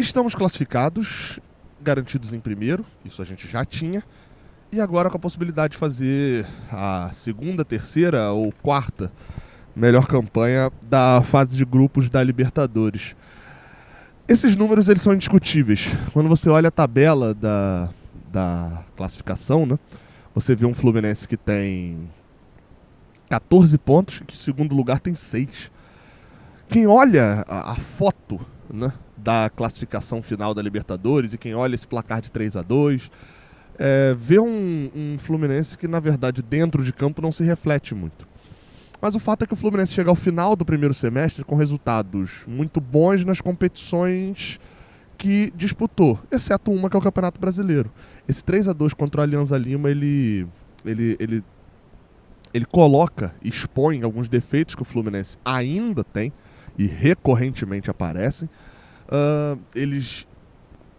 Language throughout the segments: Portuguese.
Estamos classificados, garantidos em primeiro, isso a gente já tinha, e agora com a possibilidade de fazer a segunda, terceira ou quarta melhor campanha da fase de grupos da Libertadores. Esses números eles são indiscutíveis. Quando você olha a tabela da classificação, né, você vê um Fluminense que tem 14 pontos e que em segundo lugar tem 6. Quem olha a foto, né, da classificação final da Libertadores e quem olha esse placar de 3-2, vê um Fluminense que, na verdade, dentro de campo não se reflete muito. Mas o fato é que o Fluminense chega ao final do primeiro semestre com resultados muito bons nas competições que disputou, exceto uma que é o Campeonato Brasileiro. Esse 3-2 contra o Alianza Lima, ele coloca, expõe alguns defeitos que o Fluminense ainda tem e recorrentemente aparecem. Eles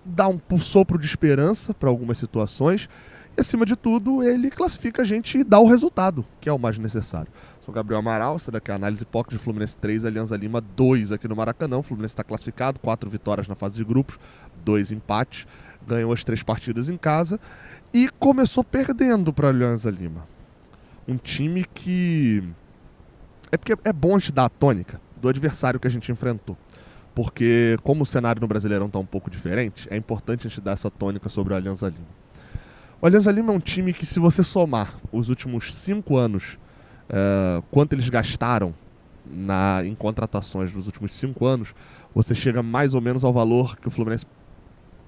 dão um sopro de esperança para algumas situações e, acima de tudo, ele classifica a gente e dá o resultado, que é o mais necessário. Sou Gabriel Amaral, essa daqui é a análise hipócrita de Fluminense 3, Alianza Lima 2 aqui no Maracanã. O Fluminense está classificado, 4 vitórias na fase de grupos, 2 empates, ganhou as 3 partidas em casa e começou perdendo para a Alianza Lima. Um time que... porque é bom a gente dar a tônica do adversário que a gente enfrentou. Porque, como o cenário no Brasileirão está um pouco diferente, é importante a gente dar essa tônica sobre o Alianza Lima. O Alianza Lima é um time que, se você somar os últimos 5 anos, quanto eles gastaram em contratações nos últimos 5 anos, você chega mais ou menos ao valor que o Fluminense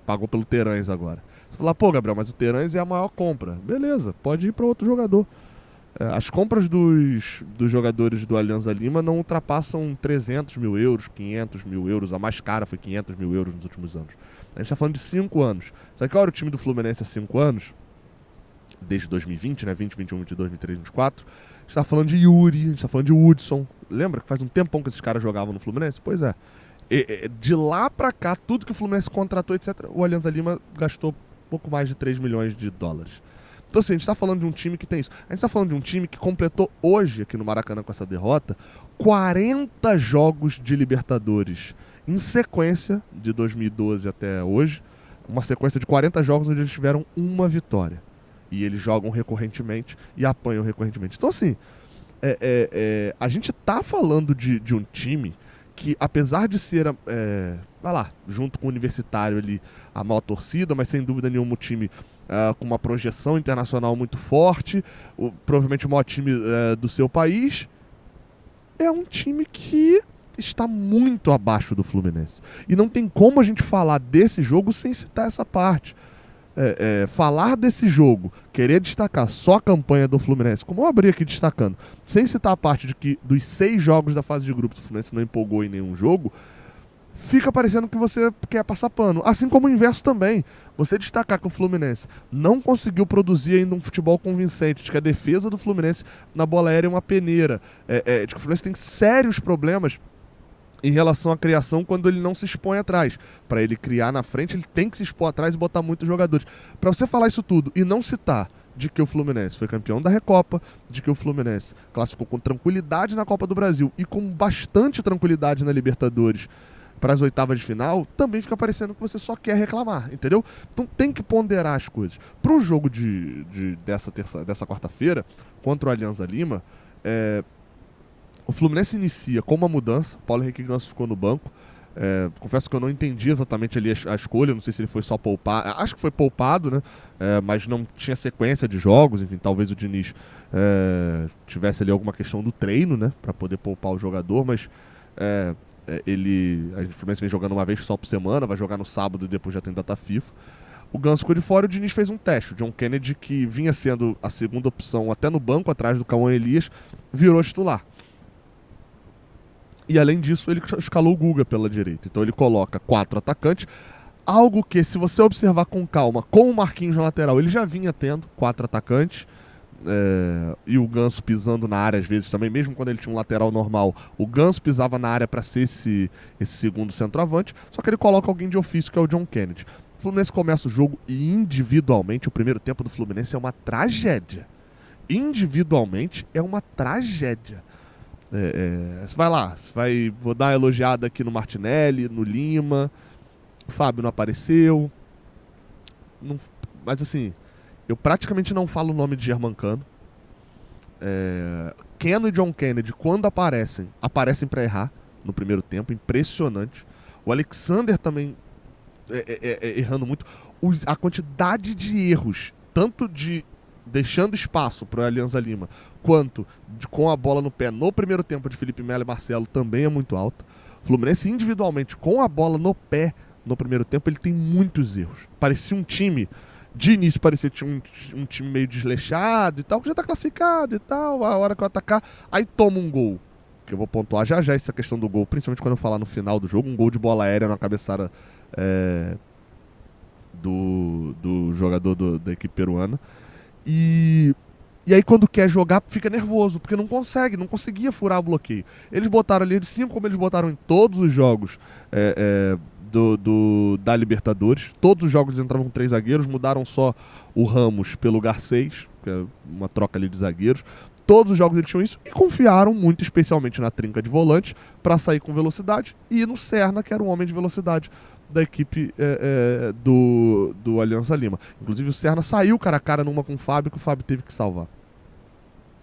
pagou pelo Terãs agora. Você fala, pô, Gabriel, mas o Terãs é a maior compra. Beleza, pode ir para outro jogador. As compras dos jogadores do Alianza Lima não ultrapassam 300 mil euros, 500 mil euros. A mais cara foi 500 mil euros nos últimos anos. A gente está falando de 5 anos. Sabe qual era o time do Fluminense há 5 anos? Desde 2020, né? 20, 21, 22, 23, 24. A gente está falando de Yuri, a gente está falando de Hudson. Lembra que faz um tempão que esses caras jogavam no Fluminense? Pois é. De lá pra cá, tudo que o Fluminense contratou, etc., o Alianza Lima gastou pouco mais de 3 milhões de dólares. Então, assim, a gente está falando de um time que tem isso. A gente está falando de um time que completou hoje, aqui no Maracanã, com essa derrota, 40 jogos de Libertadores em sequência, de 2012 até hoje. Uma sequência de 40 jogos onde eles tiveram uma vitória. E eles jogam recorrentemente e apanham recorrentemente. Então, assim, a gente tá falando de um time que, apesar de ser, vai lá, junto com o Universitário ali, a maior torcida, mas sem dúvida nenhuma o time com uma projeção internacional muito forte, provavelmente o maior time do seu país, é um time que está muito abaixo do Fluminense. E não tem como a gente falar desse jogo sem citar essa parte. Falar desse jogo, querer destacar só a campanha do Fluminense, como eu abri aqui destacando, sem citar a parte de que dos 6 jogos da fase de grupos o Fluminense não empolgou em nenhum jogo, fica parecendo que você quer passar pano. Assim como o inverso também. Você destacar que o Fluminense não conseguiu produzir ainda um futebol convincente, de que a defesa do Fluminense na bola aérea é uma peneira, de que o Fluminense tem sérios problemas em relação à criação quando ele não se expõe atrás. Para ele criar na frente, ele tem que se expor atrás e botar muitos jogadores. Para você falar isso tudo e não citar de que o Fluminense foi campeão da Recopa, de que o Fluminense classificou com tranquilidade na Copa do Brasil e com bastante tranquilidade na Libertadores para as oitavas de final, também fica parecendo que você só quer reclamar, entendeu? Então tem que ponderar as coisas. Para o jogo dessa quarta-feira, contra o Alianza Lima, o Fluminense inicia com uma mudança. Paulo Henrique Ganso ficou no banco. Confesso que eu não entendi exatamente ali a escolha. Não sei se ele foi só poupar. Acho que foi poupado, né? Mas não tinha sequência de jogos. Enfim, talvez o Diniz tivesse ali alguma questão do treino, né? Para poder poupar o jogador. Mas o Fluminense vem jogando uma vez só por semana. Vai jogar no sábado e depois já tem data FIFA. O Ganso ficou de fora e o Diniz fez um teste. O John Kennedy, que vinha sendo a segunda opção até no banco, atrás do Cauã Elias, virou titular. E além disso, ele escalou o Guga pela direita. Então ele coloca 4 atacantes. Algo que, se você observar com calma, com o Marquinhos na lateral, ele já vinha tendo 4 atacantes. E o Ganso pisando na área às vezes também, mesmo quando ele tinha um lateral normal, o Ganso pisava na área para ser esse segundo centroavante. Só que ele coloca alguém de ofício, que é o John Kennedy. O Fluminense começa o jogo e individualmente o primeiro tempo do Fluminense é uma tragédia. Individualmente é uma tragédia. Você vai lá, vou dar uma elogiada aqui no Martinelli, no Lima, O Fábio não apareceu. Mas assim, eu praticamente não falo o nome de Germancano. Keno e John Kennedy, quando aparecem pra errar no primeiro tempo. Impressionante. O Alexander também errando muito. A quantidade de erros, tanto de deixando espaço para o Alianza Lima, quanto com a bola no pé no primeiro tempo de Felipe Melo e Marcelo, também é muito alta. O Fluminense, individualmente, com a bola no pé no primeiro tempo, ele tem muitos erros. Parecia um time, de início parecia um time meio desleixado e tal, que já tá classificado e tal, a hora que eu atacar, aí toma um gol, que eu vou pontuar já essa questão do gol, principalmente quando eu falar no final do jogo, um gol de bola aérea na cabeçada do jogador da equipe peruana. E aí quando quer jogar, fica nervoso, porque não conseguia furar o bloqueio. Eles botaram ali de 5, como eles botaram em todos os jogos da Libertadores. Todos os jogos entravam com 3 zagueiros, mudaram só o Ramos pelo Garcês, que é uma troca ali de zagueiros. Todos os jogos eles tinham isso e confiaram muito, especialmente na trinca de volantes, para sair com velocidade, e no Serna, que era um homem de velocidade da equipe do Alianza Lima. Inclusive o Serna saiu cara a cara numa com o Fábio, que o Fábio teve que salvar.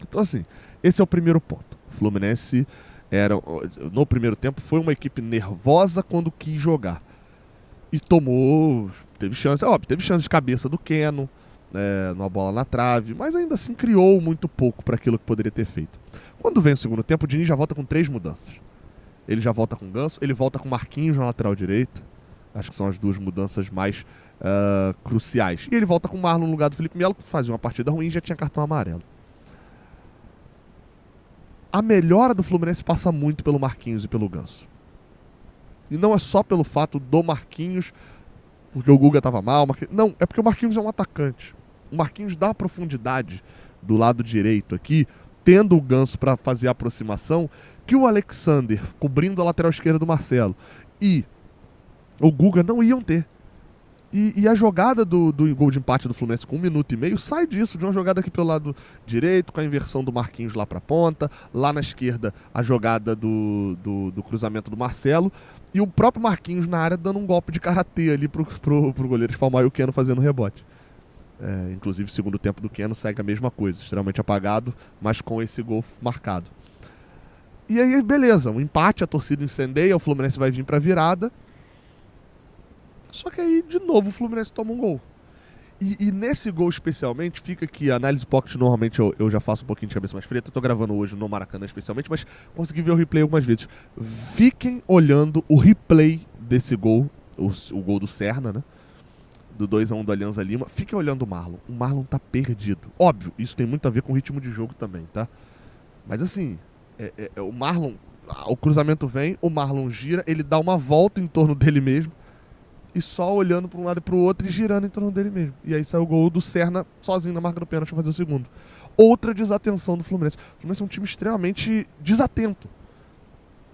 Então assim, esse é o primeiro ponto. O Fluminense no primeiro tempo foi uma equipe nervosa quando quis jogar. E teve chance de cabeça do Keno, numa bola na trave, mas ainda assim criou muito pouco para aquilo que poderia ter feito. Quando vem o segundo tempo, o Diniz já volta com 3 mudanças. Ele já volta com o Ganso, ele volta com o Marquinhos na lateral direita. Acho que são as 2 mudanças mais cruciais. E ele volta com o Marlon no lugar do Felipe Melo, que fazia uma partida ruim e já tinha cartão amarelo. A melhora do Fluminense passa muito pelo Marquinhos e pelo Ganso. E não é só pelo fato do Marquinhos, porque o Guga estava mal. Não, é porque o Marquinhos é um atacante. O Marquinhos dá profundidade do lado direito aqui, tendo o Ganso para fazer a aproximação, que o Alexander, cobrindo a lateral esquerda do Marcelo, e o Guga não iam ter. E a jogada do gol de empate do Fluminense com 1 minuto e meio sai disso, de uma jogada aqui pelo lado direito, com a inversão do Marquinhos lá pra ponta, lá na esquerda a jogada do cruzamento do Marcelo, e o próprio Marquinhos na área dando um golpe de karatê ali pro goleiro espalmar, e o Keno fazendo rebote. Inclusive o segundo tempo do Keno segue a mesma coisa, extremamente apagado, mas com esse gol marcado. E aí beleza, um empate, a torcida incendeia, o Fluminense vai vir pra virada. Só que aí, de novo, o Fluminense toma um gol. E nesse gol especialmente, fica que a análise pocket normalmente eu já faço um pouquinho de cabeça mais fria. Eu tô gravando hoje no Maracanã especialmente, mas consegui ver o replay algumas vezes. Fiquem olhando o replay desse gol, o gol do Serna, né? Do 2-1 do Alianza Lima. Fiquem olhando o Marlon. O Marlon tá perdido. Óbvio, isso tem muito a ver com o ritmo de jogo também, tá? Mas assim, o Marlon, o cruzamento vem, o Marlon gira, ele dá uma volta em torno dele mesmo, e só olhando para um lado e para o outro e girando em torno dele mesmo. E aí saiu o gol do Serna sozinho na marca do pênalti para fazer o segundo. Outra desatenção do Fluminense. O Fluminense é um time extremamente desatento.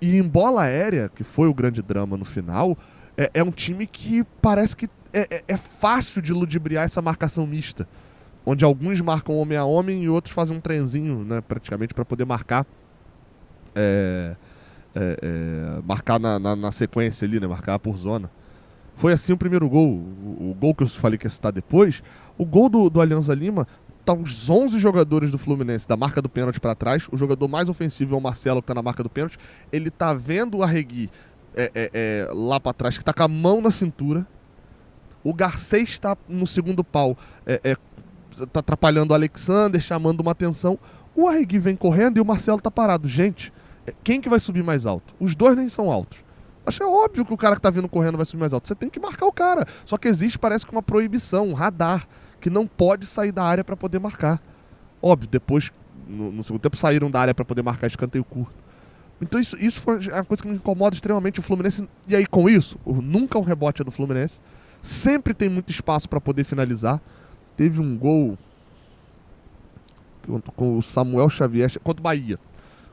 E em bola aérea, que foi o grande drama no final, é um time que parece que é fácil de ludibriar essa marcação mista. Onde alguns marcam homem a homem e outros fazem um trenzinho, né, praticamente, para poder marcar marcar na sequência ali, né, marcar por zona. Foi assim o primeiro gol. O gol que eu falei que ia citar depois. O gol do Alianza Lima, tá uns 11 jogadores do Fluminense da marca do pênalti para trás. O jogador mais ofensivo é o Marcelo, que tá na marca do pênalti. Ele tá vendo o Arregui lá para trás, que tá com a mão na cintura. O Garcês está no segundo pau, tá atrapalhando o Alexander, chamando uma atenção. O Arregui vem correndo e o Marcelo tá parado. Gente, quem que vai subir mais alto? Os dois nem são altos. Acho óbvio que o cara que tá vindo correndo vai subir mais alto. Você tem que marcar o cara. Só que existe, parece que uma proibição, um radar, que não pode sair da área para poder marcar. Óbvio, depois, no segundo tempo, saíram da área para poder marcar escanteio curto. Então isso foi uma coisa que me incomoda extremamente. O Fluminense, e aí com isso, nunca um rebote é do Fluminense. Sempre tem muito espaço para poder finalizar. Teve um gol com o Samuel Xavier contra o Bahia.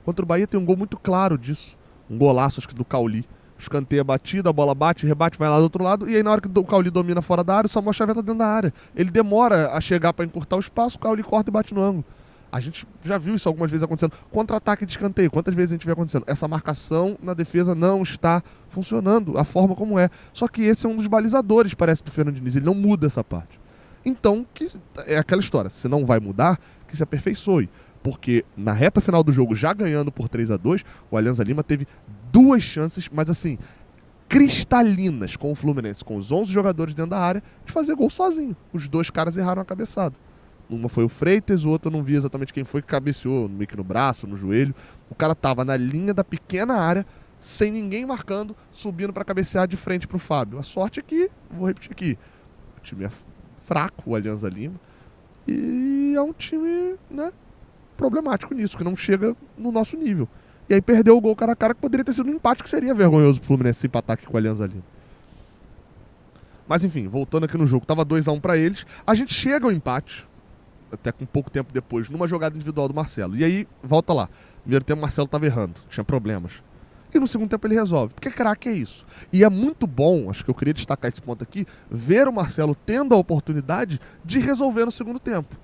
Contra o Bahia tem um gol muito claro disso. Um golaço, acho que do Cauli. Escanteia batida, a bola bate, rebate, vai lá do outro lado. E aí na hora que o Cauli domina fora da área, o Samuel Xavier tá dentro da área. Ele demora a chegar para encurtar o espaço, o Cauli corta e bate no ângulo. A gente já viu isso algumas vezes acontecendo. Contra-ataque de escanteio, quantas vezes a gente vê acontecendo? Essa marcação na defesa não está funcionando, a forma como é. Só que esse é um dos balizadores, parece, do Fernando Diniz. Ele não muda essa parte. Então, é aquela história. Se não vai mudar, que se aperfeiçoe. Porque na reta final do jogo, já ganhando por 3-2, o Alianza Lima teve 2 chances, mas assim, cristalinas com o Fluminense, com os 11 jogadores dentro da área, de fazer gol sozinho. Os 2 caras erraram a cabeçada. Uma foi o Freitas, o outro eu não vi exatamente quem foi, que cabeceou meio que no braço, no joelho. O cara tava na linha da pequena área, sem ninguém marcando, subindo para cabecear de frente pro Fábio. A sorte é que, vou repetir aqui, o time é fraco, o Alianza Lima, e é um time, né, problemático nisso, que não chega no nosso nível. E aí perdeu o gol cara a cara, que poderia ter sido um empate, que seria vergonhoso pro Fluminense se empatar aqui com o Alianza Lima. Mas enfim, voltando aqui no jogo, tava 2-1 para eles. A gente chega ao empate, até com pouco tempo depois, numa jogada individual do Marcelo. E aí, volta lá. No primeiro tempo o Marcelo estava errando, tinha problemas. E no segundo tempo ele resolve. Porque craque é isso. E é muito bom, acho que eu queria destacar esse ponto aqui, ver o Marcelo tendo a oportunidade de resolver no segundo tempo.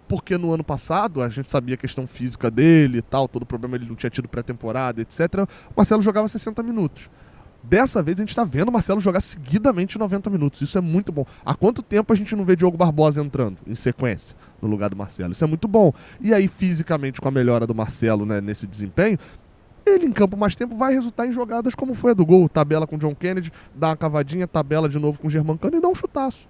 Porque no ano passado, a gente sabia a questão física dele e tal, todo o problema, ele não tinha tido pré-temporada, etc. O Marcelo jogava 60 minutos. Dessa vez a gente está vendo o Marcelo jogar seguidamente 90 minutos. Isso é muito bom. Há quanto tempo a gente não vê Diogo Barbosa entrando em sequência no lugar do Marcelo? Isso é muito bom. E aí, fisicamente, com a melhora do Marcelo, né, nesse desempenho, ele em campo mais tempo vai resultar em jogadas como foi a do gol. Tabela com o John Kennedy, dá uma cavadinha, tabela de novo com o Germancano e dá um chutaço.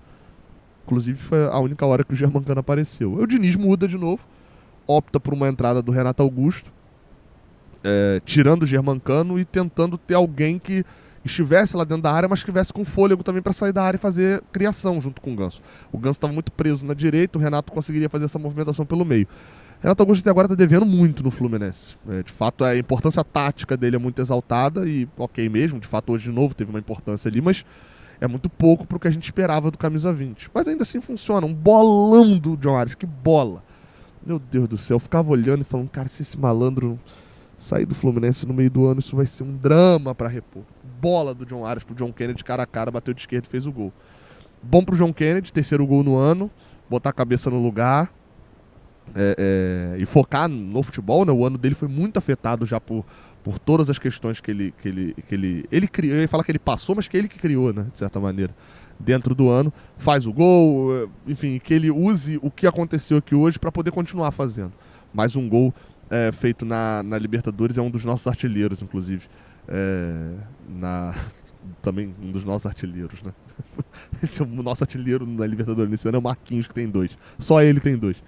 Inclusive foi a única hora que o Germancano apareceu. O Diniz muda de novo, opta por uma entrada do Renato Augusto, tirando o Germancano e tentando ter alguém que estivesse lá dentro da área, mas que estivesse com fôlego também para sair da área e fazer criação junto com o Ganso. O Ganso estava muito preso na direita, o Renato conseguiria fazer essa movimentação pelo meio. Renato Augusto até agora está devendo muito no Fluminense. De fato, a importância tática dele é muito exaltada e ok mesmo, de fato hoje de novo teve uma importância ali, mas é muito pouco para o que a gente esperava do camisa 20. Mas ainda assim funciona, um bolão do John Arias, que bola! Meu Deus do céu, eu ficava olhando e falando, cara, se esse malandro sair do Fluminense no meio do ano, isso vai ser um drama para repor. Bola do John Arias pro John Kennedy, cara a cara, bateu de esquerda e fez o gol. Bom pro John Kennedy, terceiro gol no ano, botar a cabeça no lugar e focar no futebol, né? O ano dele foi muito afetado já por todas as questões que ele criou. Eu ia falar que ele passou, mas que ele que criou, né? De certa maneira. Dentro do ano, faz o gol, enfim, que ele use o que aconteceu aqui hoje para poder continuar fazendo. Mais um gol feito na Libertadores, é um dos nossos artilheiros, inclusive. Também um dos nossos artilheiros, né? O nosso artilheiro na Libertadores nesse ano é o Marquinhos, que tem 2. Só ele tem 2.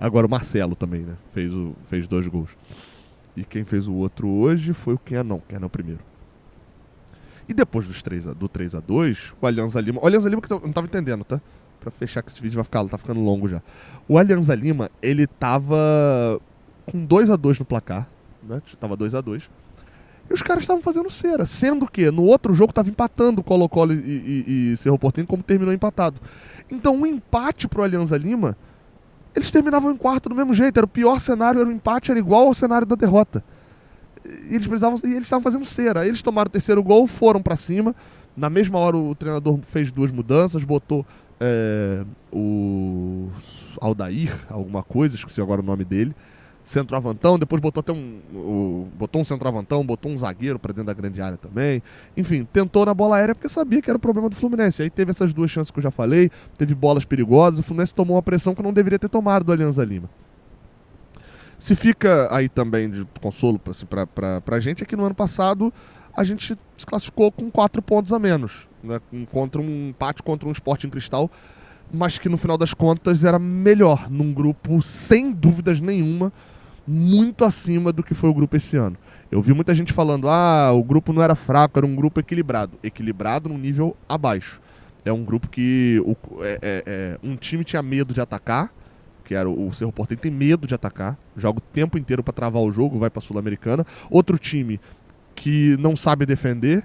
Agora o Marcelo também, né? Fez 2 gols. E quem fez o outro hoje foi o Kenan o primeiro. E depois do 3-2, o Alianza Lima... O Alianza Lima que eu não tava entendendo, tá? Pra fechar que esse vídeo tá ficando longo já. O Alianza Lima, ele tava com 2-2 no placar, né? Tava 2-2. E os caras estavam fazendo cera. Sendo que no outro jogo tava empatando o Colo-Colo e Cerro Porteño, como terminou empatado. Então um empate pro Alianza Lima, eles terminavam em quarto do mesmo jeito. Era o pior cenário, era o empate, era igual ao cenário da derrota. E eles estavam fazendo cera. Eles tomaram o terceiro gol, foram pra cima. Na mesma hora o treinador fez 2 mudanças, botou o Aldair, alguma coisa, esqueci agora o nome dele, centroavantão, depois botou até botou um centroavantão, botou um zagueiro pra dentro da grande área também. Enfim, tentou na bola aérea porque sabia que era o problema do Fluminense. Aí teve essas 2 chances que eu já falei, teve bolas perigosas, o Fluminense tomou uma pressão que não deveria ter tomado do Alianza Lima. Se fica aí também de consolo assim, pra gente, é que no ano passado a gente se classificou com 4 pontos a menos, né? Contra um empate contra um Sporting Cristal, mas que no final das contas era melhor, num grupo sem dúvidas nenhuma, muito acima do que foi o grupo esse ano. Eu vi muita gente falando, o grupo não era fraco, era um grupo equilibrado. Equilibrado num nível abaixo. É um grupo que um time tinha medo de atacar, que era o Cerro Porteño, tem medo de atacar, joga o tempo inteiro para travar o jogo, vai para a Sul-Americana. Outro time que não sabe defender,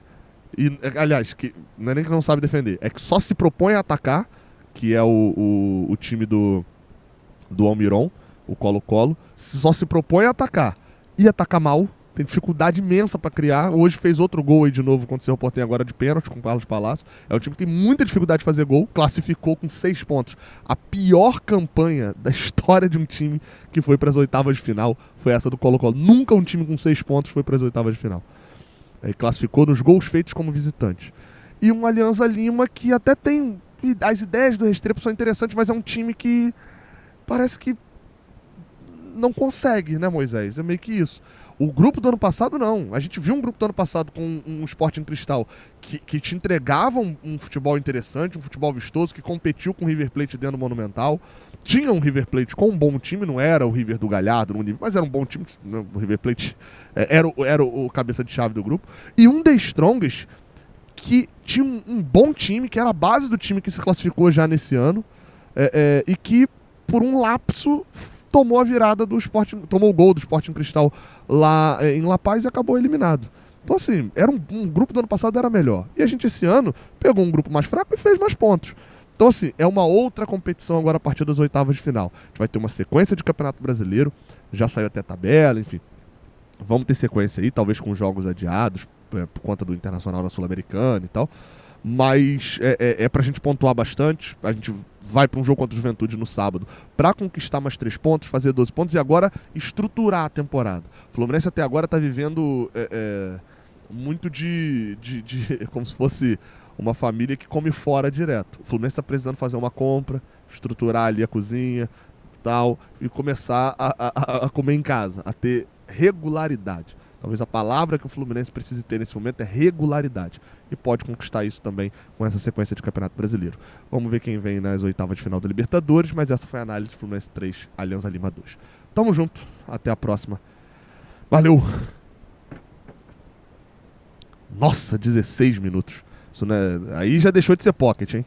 aliás, que não é nem que não sabe defender, é que só se propõe a atacar, que é o time do Almiron, o Colo-Colo, só se propõe a atacar e atacar mal, tem dificuldade imensa para criar. Hoje fez outro gol aí de novo contra o Cerro Porteño agora de pênalti com o Carlos Palácio. É um time que tem muita dificuldade de fazer gol, classificou com 6 pontos. A pior campanha da história de um time que foi para as oitavas de final foi essa do Colo-Colo. Nunca um time com 6 pontos foi para as oitavas de final. Aí classificou nos gols feitos como visitante. E um Alianza Lima que até tem... As ideias do Restrepo são interessantes, mas é um time que parece que não consegue, né, Moisés? É meio que isso. O grupo do ano passado, não. A gente viu um grupo do ano passado com um Sporting Cristal que te entregava um futebol interessante, um futebol vistoso, que competiu com o River Plate dentro do Monumental. Tinha um River Plate com um bom time, não era o River do Galhardo, mas era um bom time. O River Plate era o cabeça de chave do grupo. E um The Strongest que tinha um bom time, que era a base do time que se classificou já nesse ano, e que, por um lapso, tomou a virada do Sporting, tomou o gol do Sporting Cristal lá em La Paz e acabou eliminado. Então, assim, era um grupo do ano passado era melhor. E a gente, esse ano, pegou um grupo mais fraco e fez mais pontos. Então, assim, é uma outra competição agora a partir das oitavas de final. A gente vai ter uma sequência de Campeonato Brasileiro, já saiu até a tabela, enfim. Vamos ter sequência aí, talvez com jogos adiados, por conta do Internacional na Sul-Americana e tal. Mas é pra gente pontuar bastante. A gente vai para um jogo contra o Juventude no sábado para conquistar mais 3 pontos, fazer 12 pontos e agora estruturar a temporada. O Fluminense até agora tá vivendo muito de como se fosse uma família que come fora direto. O Fluminense tá precisando fazer uma compra, estruturar ali a cozinha tal, e começar a comer em casa, a ter regularidade. Talvez a palavra que o Fluminense precise ter nesse momento é regularidade. E pode conquistar isso também com essa sequência de Campeonato Brasileiro. Vamos ver quem vem nas oitavas de final da Libertadores, mas essa foi a análise Fluminense 3, Alianza Lima 2. Tamo junto, até a próxima. Valeu! Nossa, 16 minutos. Isso, né? Aí já deixou de ser pocket, hein?